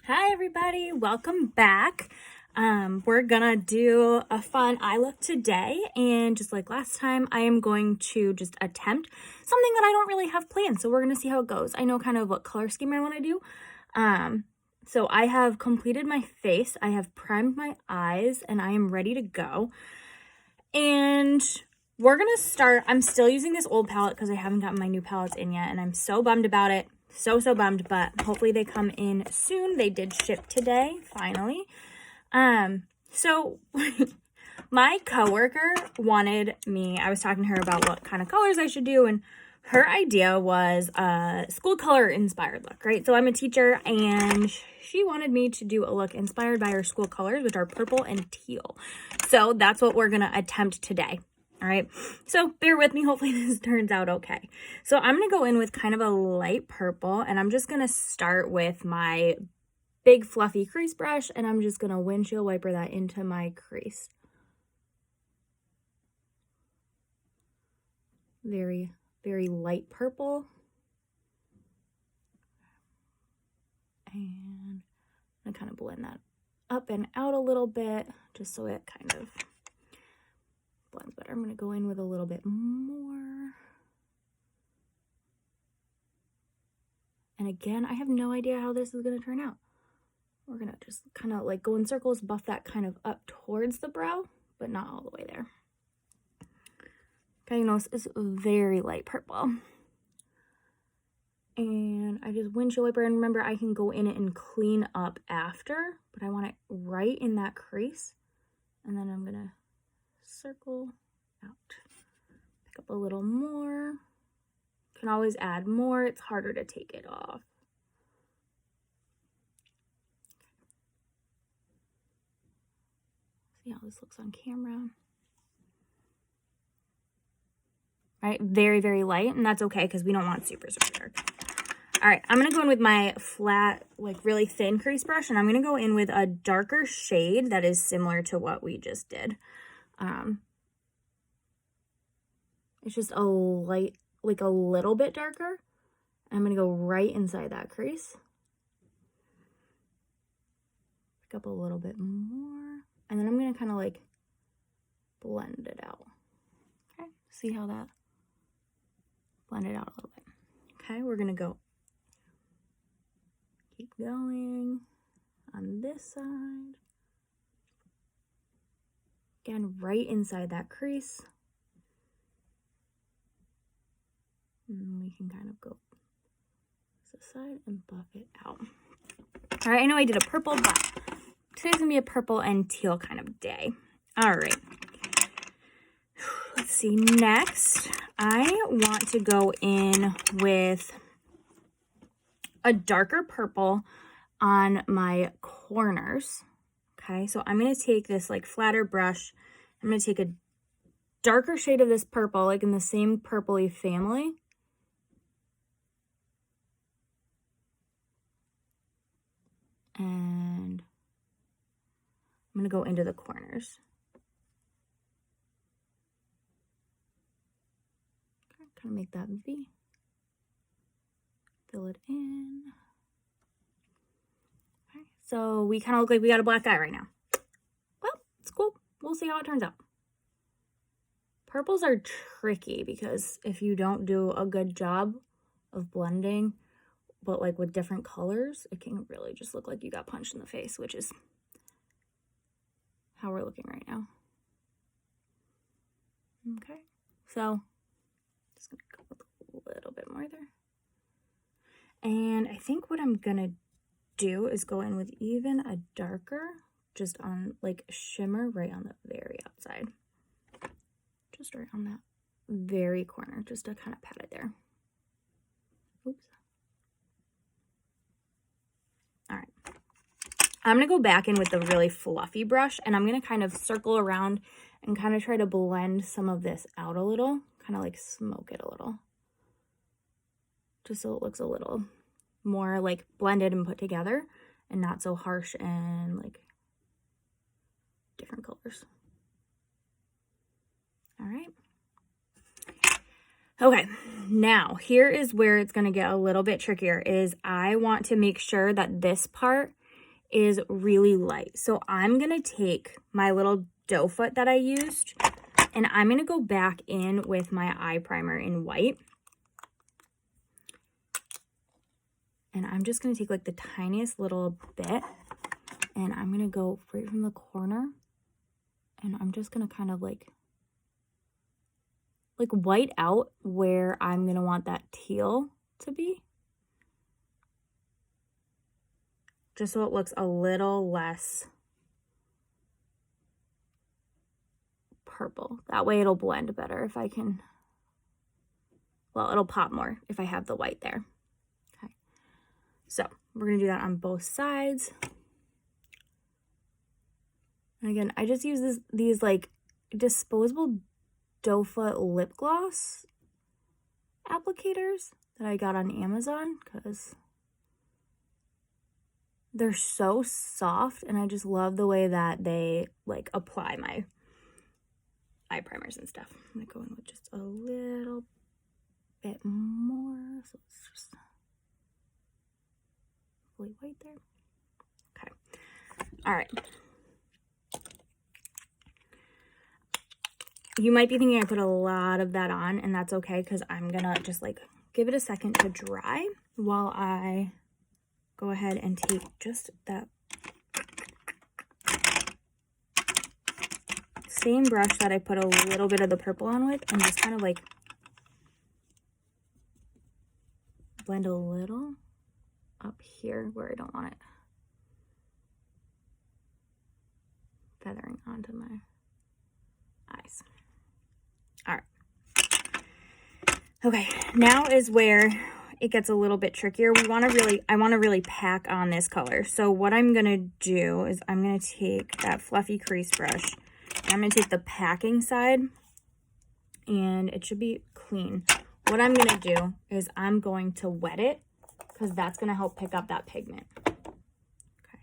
Hi everybody, welcome back. We're gonna do a fun eye look today, and just like last time, I am going to just attempt something that I don't really have planned. So we're gonna see how it goes. I know kind of what color scheme I want to do. So I have completed my face, I have primed my eyes, and I am ready to go. And we're gonna start. I'm still using this old palette because I haven't gotten my new palettes in yet, and I'm so bummed about it. So bummed, but hopefully they come in soon. They did ship today, finally. So my coworker wanted me, I was talking to her about what kind of colors I should do, and her idea was a school color inspired look, right? So I'm a teacher, and she wanted me to do a look inspired by her school colors, which are purple and teal. So that's what we're gonna attempt today. All right, so bear with me. Hopefully this turns out okay. So I'm going to go in with kind of a light purple, and I'm just going to start with my big fluffy crease brush, and I'm just going to windshield wiper that into my crease. Very, very light purple. And I'm going to kind of blend that up and out a little bit, just so it kind of blends better. I'm going to go in with a little bit more. And again, I have no idea how this is going to turn out. We're going to just kind of like go in circles, buff that kind of up towards the brow, but not all the way there. Okay, you know, it's very light purple. And I just windshield wiper, and remember I can go in it and clean up after, but I want it right in that crease. And then I'm going to circle out. Pick up a little more. Can always add more. It's harder to take it off. See how this looks on camera. All right, very, very light, and that's okay because we don't want super dark. All right, I'm going to go in with my flat, like really thin crease brush, and I'm going to go in with a darker shade that is similar to what we just did. It's just a light, like a little bit darker. I'm going to go right inside that crease. Pick up a little bit more. And then I'm going to kind of like blend it out. Okay, see how that blended out a little bit. Okay, we're going to go. Keep going on this side. Again, right inside that crease. And we can kind of go this side and buff it out. All right, I know I did a purple, but today's gonna be a purple and teal kind of day. All right. Let's see, next, I want to go in with a darker purple on my corners. Okay, so I'm gonna take this like flatter brush. I'm gonna take a darker shade of this purple, like in the same purpley family. And I'm going to go into the corners. Okay, kind of make that V. Fill it in. Okay, so we kind of look like we got a black eye right now. Well, it's cool. We'll see how it turns out. Purples are tricky because if you don't do a good job of blending, but like with different colors, it can really just look like you got punched in the face, which is how we're looking right now. Okay, so just gonna go with a little bit more there. And I think what I'm gonna do is go in with even a darker, just on like shimmer right on the very outside. Just right on that very corner, just to kind of pat it there. Oops. All right. I'm going to go back in with the really fluffy brush, and I'm going to kind of circle around and kind of try to blend some of this out a little, kind of like smoke it a little. Just so it looks a little more like blended and put together and not so harsh and like different colors. All right. Okay, now here is where it's going to get a little bit trickier, is I want to make sure that this part is really light. So I'm going to take my little doe foot that I used, and I'm going to go back in with my eye primer in white. And I'm just going to take like the tiniest little bit, and I'm going to go right from the corner, and I'm just going to kind of like white out where I'm going to want that teal to be. Just so it looks a little less purple. That way it'll blend better if I can, well, it'll pop more if I have the white there. Okay. So we're going to do that on both sides. And again, I just use these like disposable doe foot lip gloss applicators that I got on Amazon because they're so soft, and I just love the way that they like apply my eye primers and stuff. I'm gonna go in with just a little bit more, so it's just really white there. Okay, all right. You might be thinking I put a lot of that on, and that's okay because I'm gonna just like give it a second to dry while I go ahead and take just that same brush that I put a little bit of the purple on with, and just kind of like blend a little up here where I don't want it feathering onto my eyes. All right. Okay, now is where it gets a little bit trickier. I want to really pack on this color. So what I'm going to do is I'm going to take that fluffy crease brush. I'm going to take the packing side, and it should be clean. What I'm going to do is I'm going to wet it because that's going to help pick up that pigment. Okay.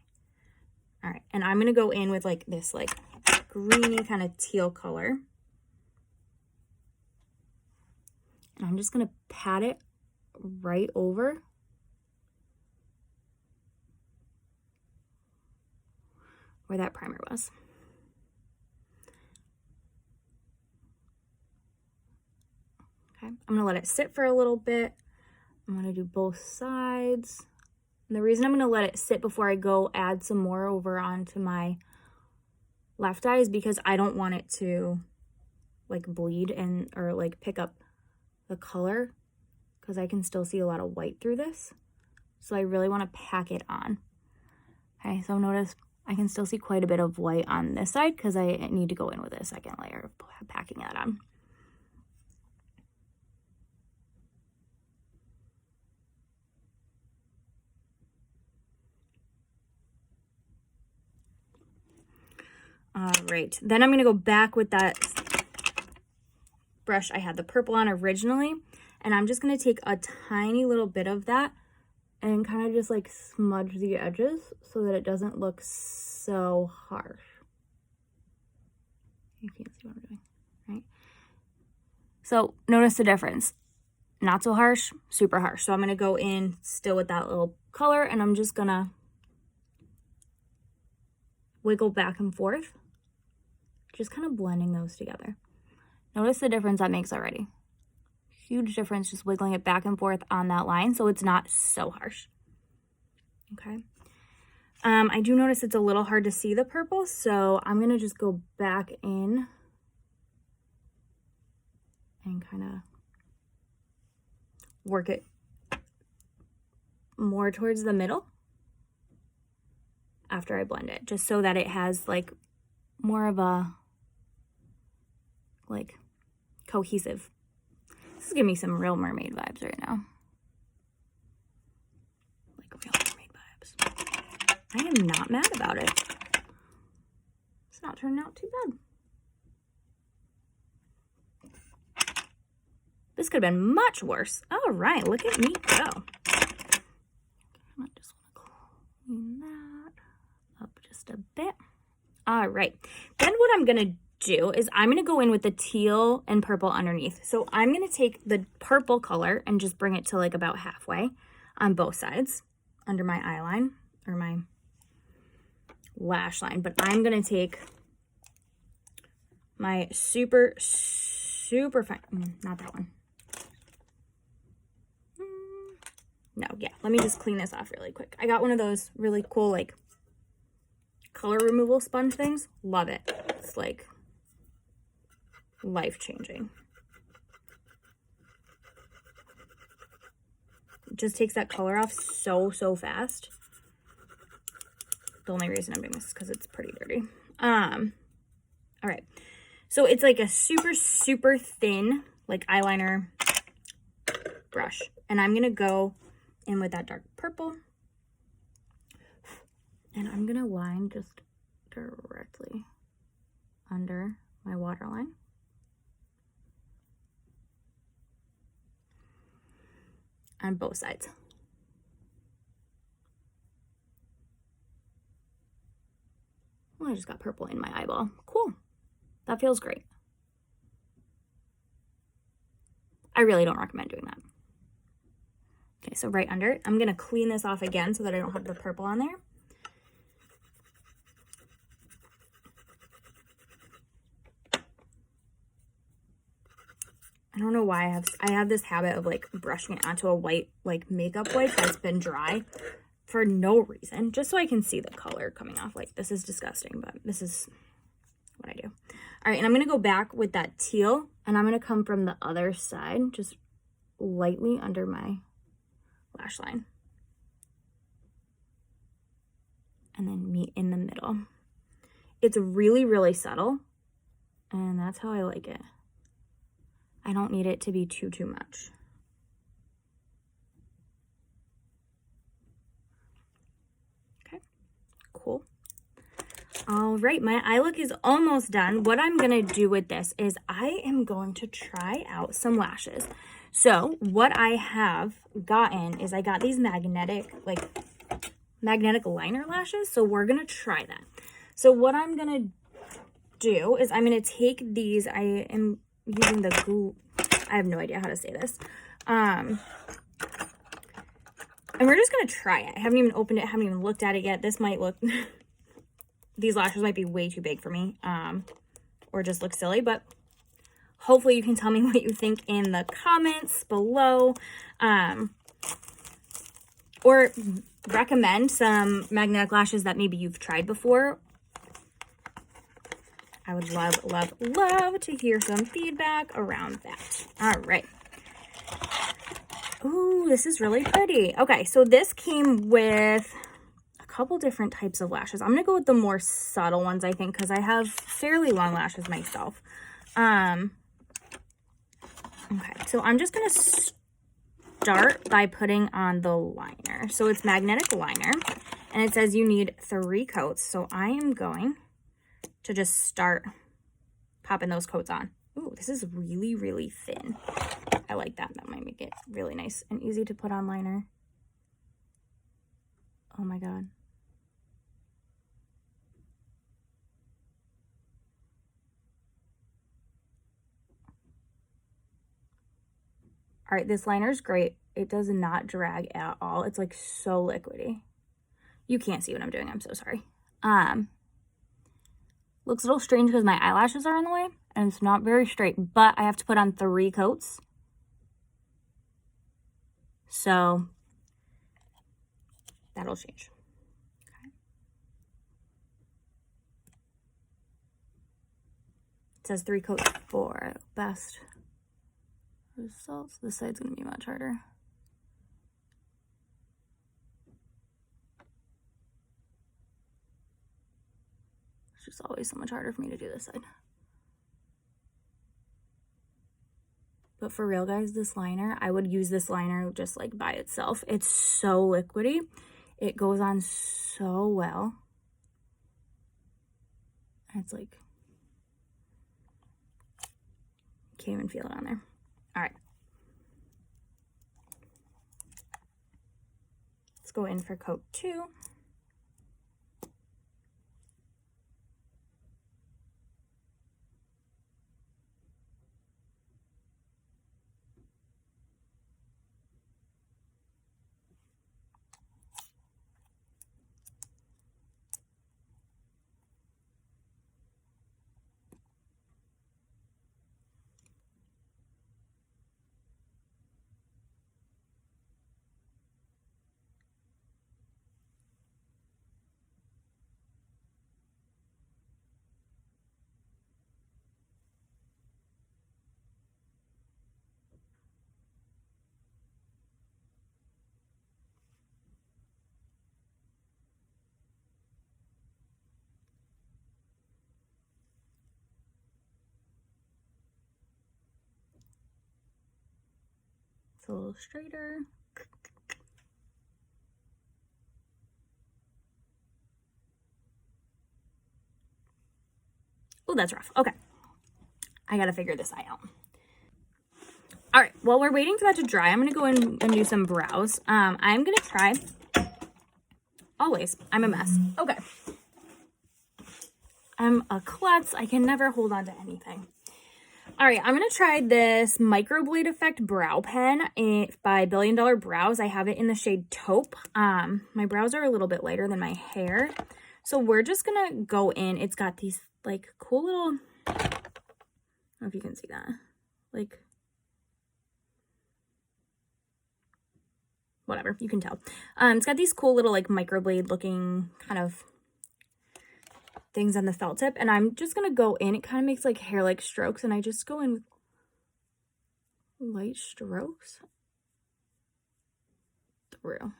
All right. And I'm going to go in with like this like greeny kind of teal color. And I'm just going to pat it right over where that primer was. Okay, I'm going to let it sit for a little bit. I'm going to do both sides. And the reason I'm going to let it sit before I go add some more over onto my left eye is because I don't want it to like bleed and or like pick up the color, because I can still see a lot of white through this. So I really want to pack it on. Okay, so notice I can still see quite a bit of white on this side because I need to go in with a second layer of packing that on. All right, then I'm going to go back with that brush I had the purple on originally, and I'm just going to take a tiny little bit of that and kind of just like smudge the edges so that it doesn't look so harsh. You can't see what I'm doing, right? So notice the difference. Not so harsh, super harsh. So I'm going to go in still with that little color, and I'm just going to wiggle back and forth, just kind of blending those together. Notice the difference that makes already. Huge difference just wiggling it back and forth on that line so it's not so harsh. Okay. I do notice it's a little hard to see the purple, so I'm going to just go back in and kind of work it more towards the middle after I blend it, just so that it has like more of a like cohesive. This is giving me some real mermaid vibes right now. Like real mermaid vibes. I am not mad about it. It's not turning out too bad. This could have been much worse. All right, look at me go. I just want to clean that up just a bit. All right, then what I'm gonna do is I'm gonna go in with the teal and purple underneath. So I'm gonna take the purple color and just bring it to like about halfway on both sides under my eye line or my lash line, but I'm going to take my super fine, not that one. No, yeah, let me just clean this off really quick. I got one of those really cool, like, color removal sponge things. Love it. It's, like, life-changing. It just takes that color off so fast. The only reason I'm doing this is because it's pretty dirty. All right. So it's like a super thin, like, eyeliner brush. And I'm going to go in with that dark purple. And I'm going to line just directly under my waterline. On both sides. Well, I just got purple in my eyeball. Cool. That feels great. I really don't recommend doing that. Okay, so right under it, I'm going to clean this off again so that I don't have the purple on there. I don't know why I have this habit of like brushing it onto a white like makeup wipe that's been dry for no reason, just so I can see the color coming off. Like, this is disgusting, but this is what I do. All right, and I'm going to go back with that teal, and I'm going to come from the other side, just lightly under my lash line. And then meet in the middle. It's really subtle, and that's how I like it. I don't need it to be too much. Okay, cool. All right, my eye look is almost done. What I'm gonna do with this is I am going to try out some lashes. So what I have gotten is I got these magnetic liner lashes. So we're gonna try that. So what I'm gonna do is I'm gonna take these, I am using the glue, I have no idea how to say this. And we're just gonna try it. I haven't even opened it, haven't even looked at it yet. This might look, these lashes might be way too big for me, or just look silly, but hopefully you can tell me what you think in the comments below, or recommend some magnetic lashes that maybe you've tried before. I would love to hear some feedback around that. All right. Ooh, this is really pretty. Okay, so this came with a couple different types of lashes. I'm going to go with the more subtle ones, I think, because I have fairly long lashes myself. Okay, so I'm just going to start by putting on the liner. So it's magnetic liner, and it says you need 3 coats. So I am going to just start popping those coats on. Ooh, this is really thin. I like that. That might make it really nice and easy to put on liner. Oh my God. All right, this liner is great. It does not drag at all. It's like so liquidy. You can't see what I'm doing. I'm so sorry. Looks a little strange because my eyelashes are in the way and it's not very straight, but I have to put on 3 coats. So that'll change. Okay. It says 3 coats for best results. This side's gonna be much harder. It's just always so much harder for me to do this side. But for real, guys, this liner, I would use this liner just like by itself. It's so liquidy. It goes on so well. It's like, can't even feel it on there. All right. Let's go in for coat 2. It's a little straighter. Oh, that's rough. Okay. I gotta figure this eye out. All right, while we're waiting for that to dry, I'm gonna go in and do some brows. I'm gonna try, always, I'm a mess. Okay. I'm a klutz. I can never hold on to anything. All right, I'm gonna try this Microblade Effect Brow Pen by Billion Dollar Brows. I have it in the shade Taupe. My brows are a little bit lighter than my hair. So we're just gonna go in. It's got these like cool little, I don't know if you can see that, like, whatever, you can tell. It's got these cool little like microblade looking kind of things on the felt tip, and I'm just gonna go in. It kind of makes like hair like strokes, and I just go in with light strokes through.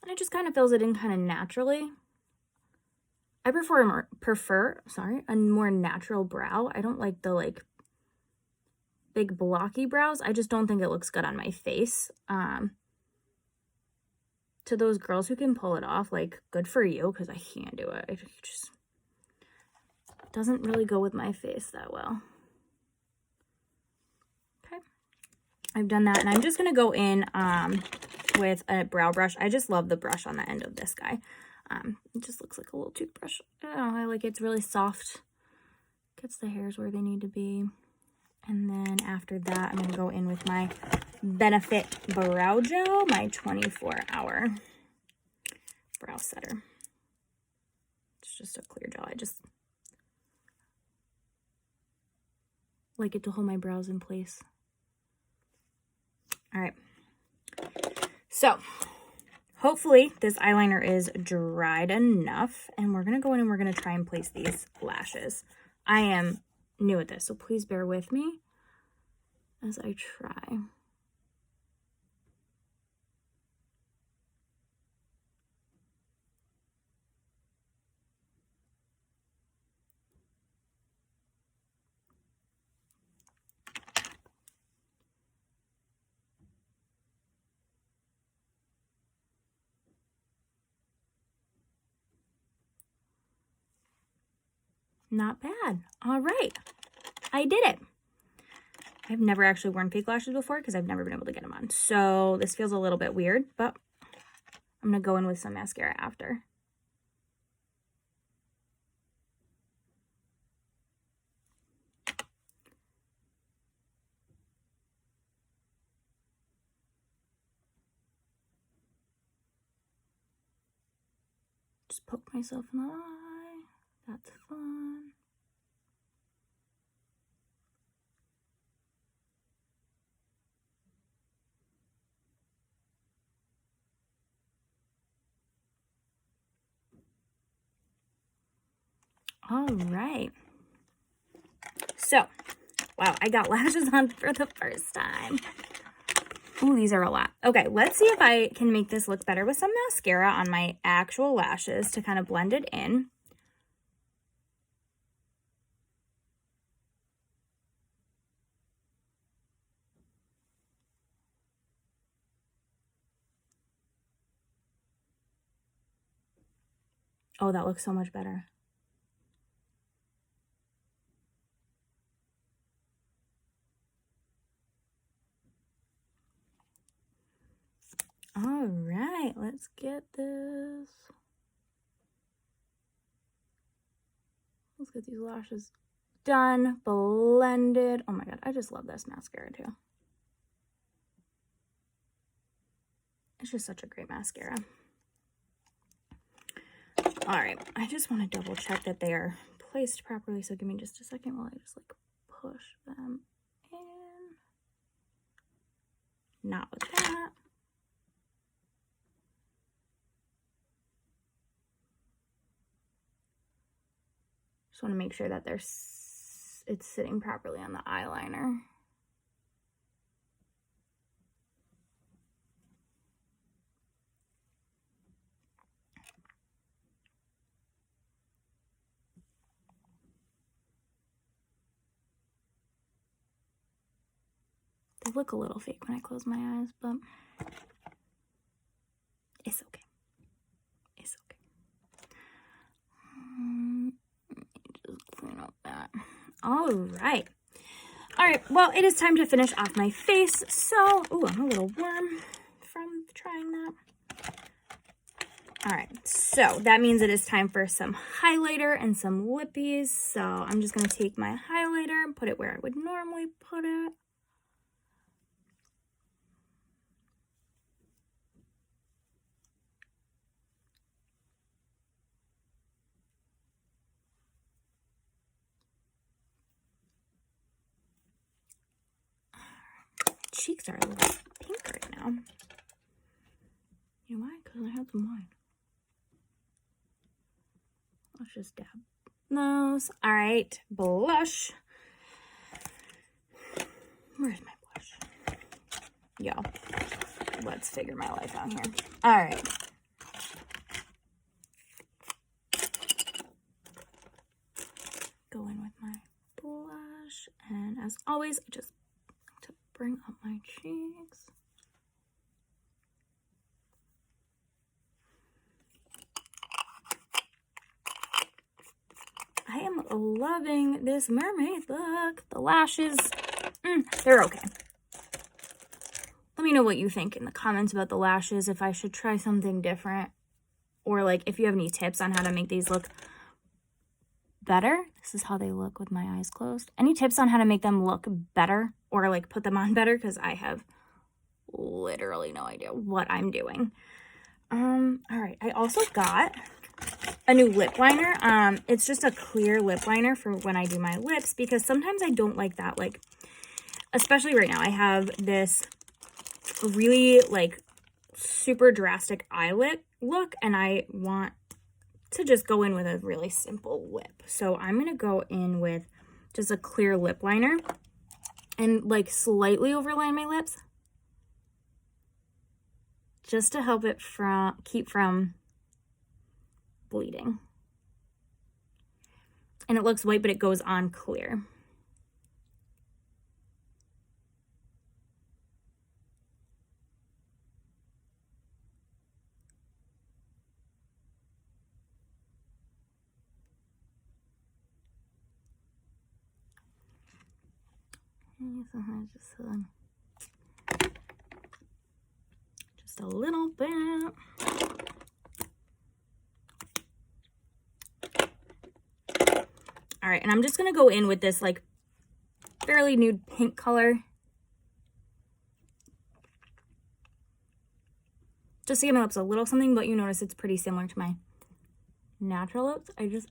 And it just kind of fills it in kind of naturally. I prefer a more natural brow. I don't like the like big blocky brows. I just don't think it looks good on my face. To those girls who can pull it off, like, good for you, because I can't do it. It just doesn't really go with my face that well. Okay, I've done that, and I'm just gonna go in with a brow brush. I just love the brush on the end of this guy. It just looks like a little toothbrush. I don't know, I like it. It's really soft. Gets the hairs where they need to be. And then after that, I'm gonna go in with my Benefit Brow Gel, my 24-hour brow setter. It's just a clear gel. I just like it to hold my brows in place. All right. So hopefully this eyeliner is dried enough, and we're gonna go in and we're gonna try and place these lashes. I am new at this, so please bear with me as I try. Not bad. All right, I did it. I've never actually worn fake lashes before because I've never been able to get them on. So this feels a little bit weird, but I'm going to go in with some mascara after. Just poke myself in the eye. That's fun. All right. So, wow, I got lashes on for the first time. Ooh, these are a lot. Okay, let's see if I can make this look better with some mascara on my actual lashes to kind of blend it in. Oh, that looks so much better. All right, let's get this. Let's get these lashes done, blended. Oh my God, I just love this mascara too. It's just such a great mascara. All right, I just want to double check that they are placed properly. So give me just a second while I just like push them in. Not with that. Just want to make sure that it's sitting properly on the eyeliner. They look a little fake when I close my eyes, but it's okay. It's okay. Just clean up that. All right. All right, well, it is time to finish off my face. So, ooh, I'm a little warm from trying that. All right, so that means it is time for some highlighter and some lippies. So I'm just gonna take my highlighter and put it where I would normally put it. Cheeks are a little pink right now. You know why? Because I had some wine. Let's just dab those. All right, blush. Where's my blush? Y'all, let's figure my life out here. All right. Go in with my blush. And as always, I just like to bring up my cheeks. I am loving this mermaid look. The lashes, they're okay. Let me know what you think in the comments about the lashes, if I should try something different, or like if you have any tips on how to make these look better. This is how they look with my eyes closed. Any tips on how to make them look better, or like put them on better? Because I have literally no idea what I'm doing. All right, I also got a new lip liner. It's just a clear lip liner for when I do my lips, because sometimes I don't like that, like, especially right now, I have this really like super drastic eye look, and I want to just go in with a really simple lip. So I'm gonna go in with just a clear lip liner and like slightly overline my lips, just to help it keep from bleeding. And it looks white, but it goes on clear. Just a little bit. All right, and I'm just gonna go in with this like fairly nude pink color, just to give my lips a little something, but you notice it's pretty similar to my natural lips. I just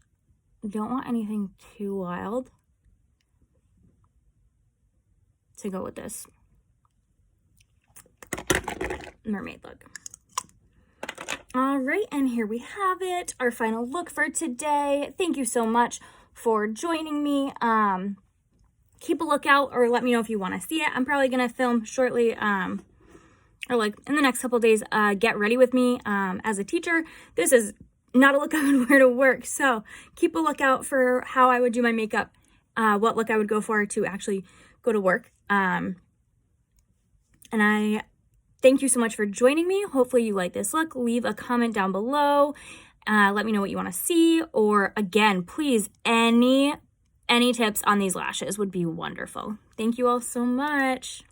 don't want anything too wild to go with this mermaid look. All right, and here we have it, our final look for today. Thank you so much for joining me. Keep a lookout, or let me know if you want to see it. I'm probably gonna film shortly, or like in the next couple days. Get ready with me. As a teacher, this is not a look I would wear to work, so keep a lookout for how I would do my makeup, what look I would go for to actually go to work. And I thank you so much for joining me. Hopefully you like this look. Leave a comment down below. Let me know what you want to see, or again, please, any tips on these lashes would be wonderful. Thank you all so much.